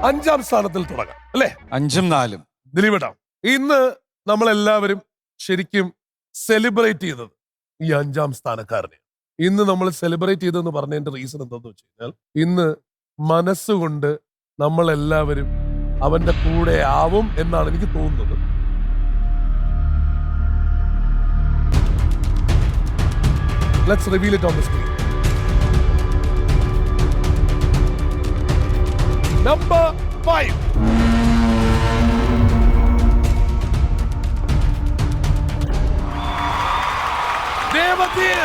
5-ാം സ്ഥാനത്തിൽ തുടങ്ങാം അല്ലേ? 5-4 ദിലീപേട്ടാ, ഇന്ന് നമ്മളെല്ലാവരും ശരിക്കും സെലിബ്രേറ്റ് ചെയ്തത് ഈ 5-ാം സ്ഥാനക്കാരനെ. ഇന്ന് നമ്മൾ സെലിബ്രേറ്റ് ചെയ്തെന്ന് പറഞ്ഞതിന്റെ റീസൺ എന്താന്ന് വെച്ച് കഴിഞ്ഞാൽ, ഇന്ന് മനസ്സുകൊണ്ട് നമ്മളെല്ലാവരും അവന്റെ കൂടെ ആവും എന്നാണ് എനിക്ക് തോന്നുന്നത്. Let's reveal it on the screen. Number 5. Devadir.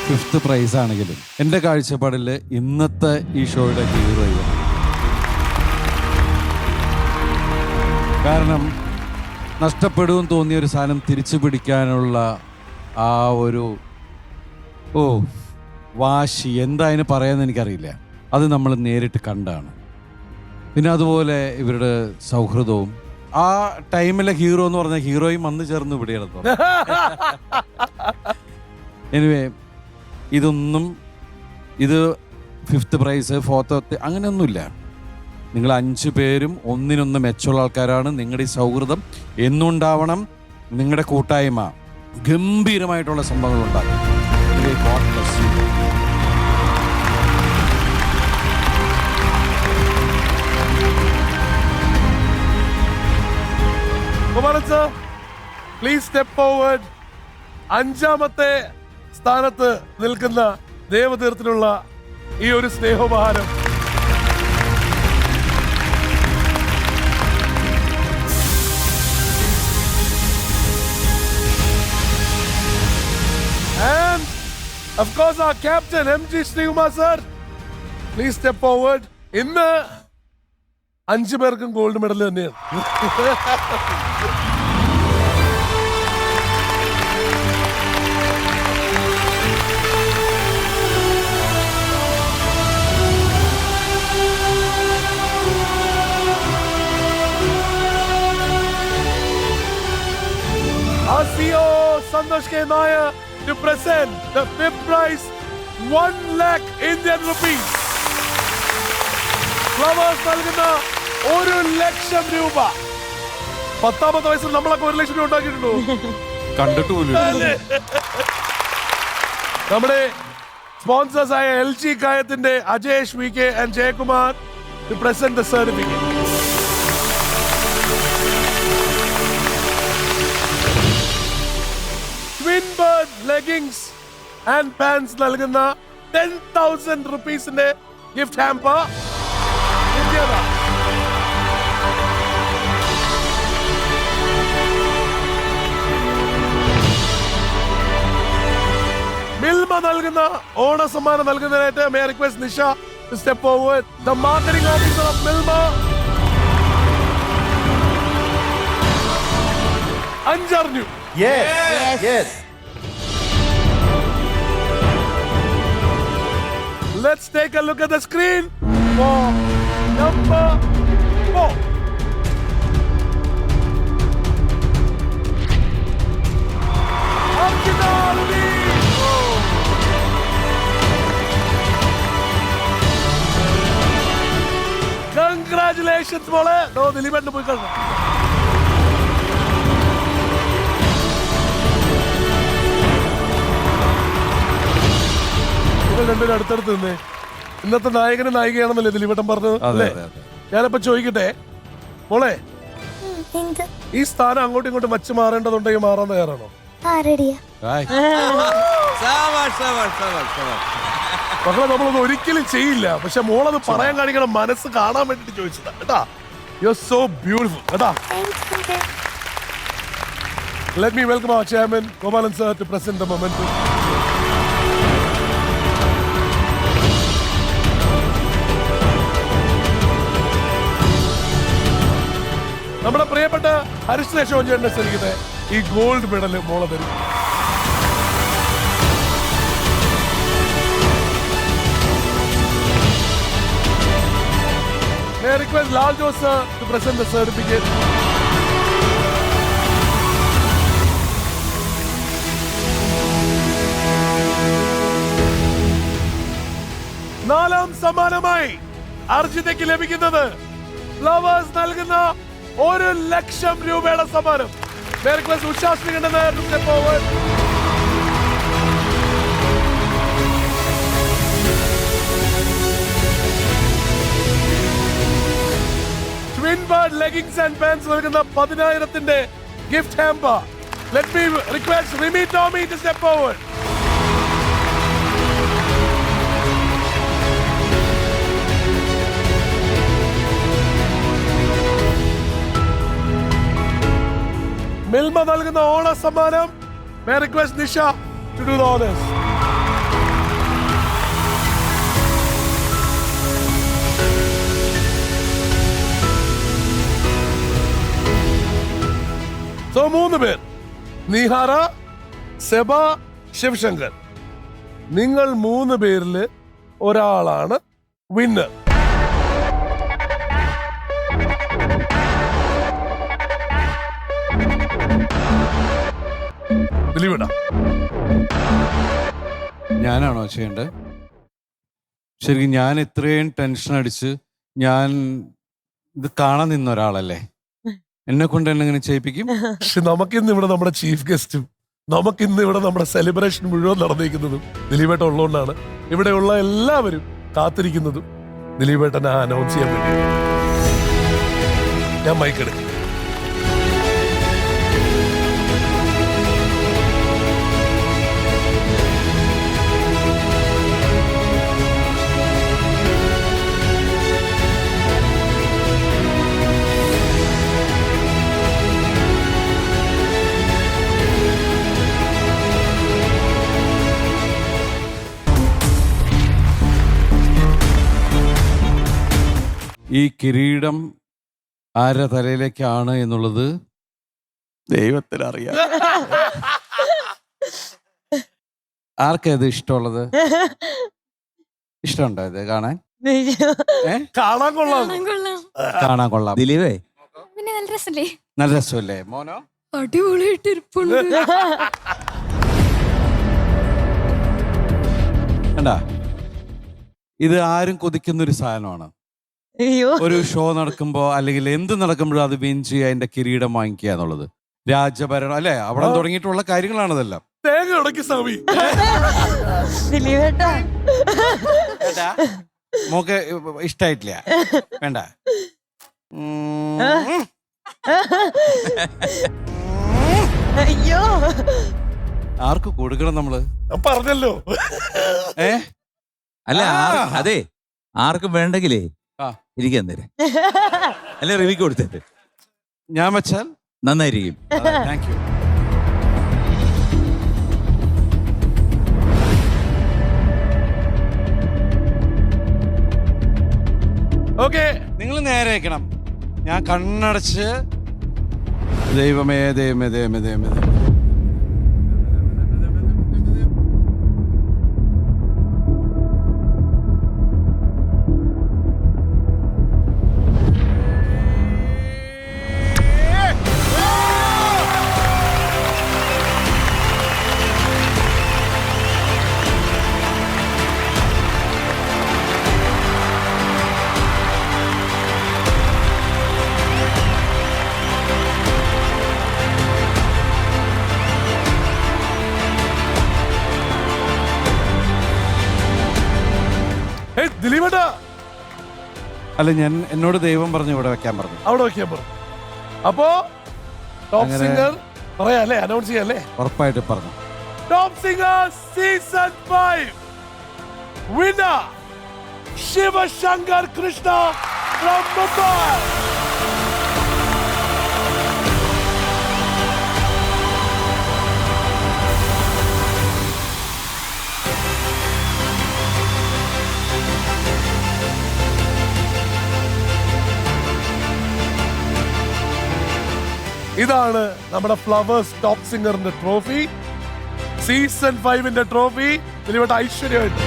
Fifth prize ആണെങ്കിലും എൻ്റെ കാഴ്ചപ്പാടിൽ ഇന്നത്തെ ഈ ഷോയുടെ ഹീറോ ഇവനാണ്. കാരണം നഷ്ടപ്പെടുമെന്ന് തോന്നിയ ഒരു സാധനം തിരിച്ചു പിടിക്കാനുള്ള ആ ഒരു വാശി എന്തായാലും പറയാമെന്ന് എനിക്കറിയില്ല. അത് നമ്മൾ നേരിട്ട് കണ്ടാണ്. പിന്നെ അതുപോലെ ഇവരുടെ സൗഹൃദവും ആ ടൈമിലെ ഹീറോ എന്ന് പറഞ്ഞ ഹീറോയും വന്നു ചേർന്ന് ഇവിടെ എടുത്തു. എനിവേ ഇത് ഫിഫ്ത്ത് പ്രൈസ്, ഫോർത്ത് അങ്ങനെയൊന്നുമില്ല. നിങ്ങൾ 5 പേരും ഒന്നിനൊന്ന് മെച്ചമുള്ള ആൾക്കാരാണ്. നിങ്ങളുടെ ഈ സൗഹൃദം എന്നുണ്ടാവണം. നിങ്ങളുടെ കൂട്ടായ്മ ഗംഭീരമായിട്ടുള്ള സംഭവങ്ങൾ ഉണ്ടാകും. Please step forward. 5-ാമത്തെ സ്ഥാനത്ത് നിൽക്കുന്ന ദേവതീർത്തിനുള്ള ഈ ഒരു സ്നേഹോപഹാരം and of course our captain MG Srikumar sir, please step forward. ഇന്ന് 5 പേർക്കും ഗോൾഡ് മെഡൽ തന്നെയാണ്. CEO Santosh K. Nair to present the 5th prize, 1 lakh Indian rupees. Flowers നൽകുന്ന 1 ലക്ഷം രൂപ. 10-ാമത്തെ വയസ്സിൽ നമ്മളൊക്കെ 1 ലക്ഷം രൂപ ഉണ്ടാക്കിയിട്ടുണ്ടോ? കണ്ടിട്ടുമില്ല. നമ്മുടെ സ്പോൺസേഴ്സ് ആയ LG കായത്തിന്റെ Ajesh VK and Jayakumar to present the certificate. Twinbird leggings and pants നൽകുന്ന 10,000 rupeesന്റെ ഗിഫ്റ്റ് ഹാമ്പർ. മിൽമ നൽകുന്ന ഓണ സമ്മാനം നൽകുന്നതിനായിട്ട് may I request Nisha to step forward, the marketing officer of Milma. Anjarnu. Yes. Let's take a look at the screen for number 4. Ankita Ali. Congratulations മോളെ. ദിലീപേട്ടന് പോയി കാണാം. രണ്ടുപേരും അടുത്തടുത്ത് നിന്നേ. ഇന്നത്തെ നായകനും നായികയാണെന്നല്ലേ ദിലീപേട്ടൻ പറഞ്ഞത് അല്ലേ? ഞാനപ്പോ ചോദിക്കട്ടെ മോളെ, ഈ സ്ഥാനം അങ്ങോട്ടും ഇങ്ങോട്ടും വച്ച് മാറേണ്ടതുണ്ടെങ്കിൽ മാറാൻ തയ്യാറാണോ? മക്കളെ, നമ്മളൊന്നും ഒരിക്കലും ചെയ്യില്ല. പക്ഷെ മോളത് പറയാൻ കാണിക്കണം, മനസ്സ് കാണാൻ വേണ്ടിട്ട് ചോദിച്ചതാ കേട്ടാ. യു ആർ സോ ബ്യൂട്ടിഫുൾ കേട്ടാ. Let me welcome our chairman Gopalan sir to present the momentum. നമ്മുടെ പ്രിയപ്പെട്ട ഹരിശ്രീ ശോചേട്ടനെ ശ്രമിക്കട്ടെ ഈ ഗോൾഡ് മെഡൽ മോളെ തരും. May I request Lal Jose to present the certificate. 4ാം സമ്മാനമായി അർജിതയ്ക്ക് ലഭിക്കുന്നത് ഫ്ലവേഴ്സ് നൽകുന്ന 1,00,000 രൂപയുടെ സമ്മാനം. ഉഷാശ്രീ കണ്ടെന്ന് twin bird leggings and pants നൽകുന്ന 10,000ന്റെ gift hamper. Let me request Rimi Tommy to step forward. Milma നൽകുന്ന ഓണ സമ്മാനം. May I request Nisha to do the honors. So 3 പേർ, നിഹാര, സെബ, ശിവശങ്കർ. നിങ്ങൾ 3 പേരില് ഒരാളാണ് വിന്നർ. ഞാനാണോ ചെയ്യേണ്ടത്? ശരിക്കും ഞാൻ ഇത്രയും ടെൻഷൻ അടിച്ച് ഞാൻ ഇത് കാണാൻ നിന്ന ഒരാളല്ലേ, എന്നെ കൊണ്ട് എന്നെ ഇങ്ങനെ ചെയ്യിപ്പിക്കും? പക്ഷെ നമുക്കിന്ന് ഇവിടെ നമ്മുടെ ചീഫ് ഗസ്റ്റും നമുക്കിന്ന് ഇവിടെ നമ്മുടെ സെലിബ്രേഷൻ മുഴുവൻ നടന്നിരിക്കുന്നതും ദിലീപേട്ടൻ ഉള്ളതുകൊണ്ടാണ്. ഇവിടെയുള്ള എല്ലാവരും കാത്തിരിക്കുന്നതും ദിലീപേട്ടനെ അനൗൺസ് ചെയ്യാൻ വേണ്ടി. ഞാൻ മൈക്കെടുക്കും. ഈ കിരീടം ആരുടെ തലയിലേക്കാണ് എന്നുള്ളത് ദൈവത്തിനറിയാം. ആർക്കാ ഇത് ഇഷ്ടമുള്ളത്? ഇഷ്ടമുണ്ടോ ഇത് കാണാൻ? കാണാൻ കൊള്ളാം. കാണാൻ കൊള്ളാം. ദിലീപേ, പിന്നെ നല്ല രസല്ലേ? നല്ല രസമല്ലേ മോനോ? അടിപൊളിയായിട്ട് ഇരിപ്പുണ്ട്. കണ്ടാ, ഇത് ആരും കൊതിക്കുന്നൊരു സാധനമാണ്. ഒരു ഷോ നടക്കുമ്പോ അല്ലെങ്കിൽ എന്ത് നടക്കുമ്പോഴും അത് വിൻ ചെയ്യുക, അതിന്റെ കിരീടം വാങ്ങിക്കുക എന്നുള്ളത് രാജഭരണം അല്ലെ, അവിടെ തുടങ്ങിയിട്ടുള്ള കാര്യങ്ങളാണതെല്ലാം. തേങ്ങ ഉടക്കി സ്വാമി. മോക്ക് ഇഷ്ടായിട്ടില്ല? വേണ്ട. അയ്യോ, ആർക്ക് കൊടുക്കണം നമ്മള്? പറഞ്ഞല്ലോ. അല്ല അതെ, ആർക്കും വേണ്ടെങ്കിലേ ഇരിക്കാൻ തരാം. അല്ലെ റിവിക്ക് കൊടുത്തേ, ഞാൻ വെച്ചാൽ നന്നായിരിക്കും. Thank you. ഓക്കെ, നിങ്ങൾ നേരെ വെക്കണം. ഞാൻ കണ്ണടച്ച് ദൈവമേ ദൈവമേ ദൈവമേ ദൈവമേ ദൈവമേ. ദിലീപേട്ടാ, അല്ല, ഞാൻ എന്നോട് ദൈവം പറഞ്ഞു ഇവിടെ വെക്കാൻ പറഞ്ഞു. അവിടെ വെക്കാൻ പറഞ്ഞു. അപ്പോ ടോപ്പ് സിംഗർ പറയാ അല്ലേ, അനൗൺസ് ചെയ്യാം അല്ലേ? ഉറപ്പായിട്ട് പറഞ്ഞു. Top singer season 5 winner Sivasankar Krishna from Mumbai. ഇതാണ് നമ്മുടെ ഫ്ലവേഴ്സ് ടോപ്പ് സിംഗറിന്റെ ട്രോഫി, സീസൺ 5ന്റെ ട്രോഫി. ദിലീപേട്ട ഐശ്വര്യമായിട്ട്.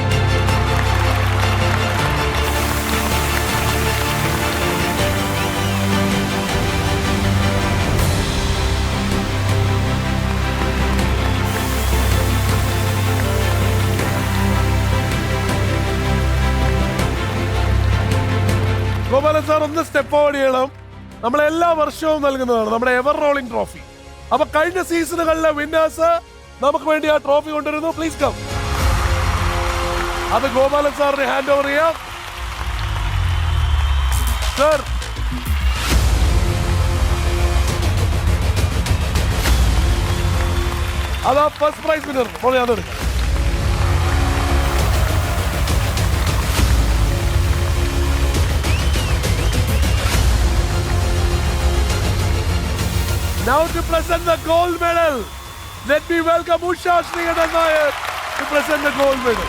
ഗോപാലൻ സാർ ഒന്ന് സ്റ്റെപ്പ് ഫോർവേഡ് ചെയ്യണം. നമ്മൾ എല്ലാ വർഷവും നൽകുന്നതാണ് നമ്മുടെ എവർ റോളിംഗ് ട്രോഫി. അപ്പൊ കഴിഞ്ഞ സീസണുകളിലെ വിന്നേഴ്സ് നമുക്ക് വേണ്ടി ആ ട്രോഫി കൊണ്ടുവരുന്നു. Please come. അത് ഗോപാലൻ സാറിന് ഹാൻഡ് ഓവർ ചെയ്യാം. സർ, അതാ ഫസ്റ്റ് പ്രൈസ് വിന്നർ. മോളെ അതെടുക്കാം. Now to present the gold medal, let me welcome Usha Srigadan Nair to present the gold medal.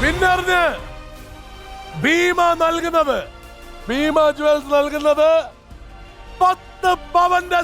വിന്നറിന് Bhima നൽകുന്നത്, ഭീമ ജുവൽസ് നൽകുന്നത് 10 പവന്റെ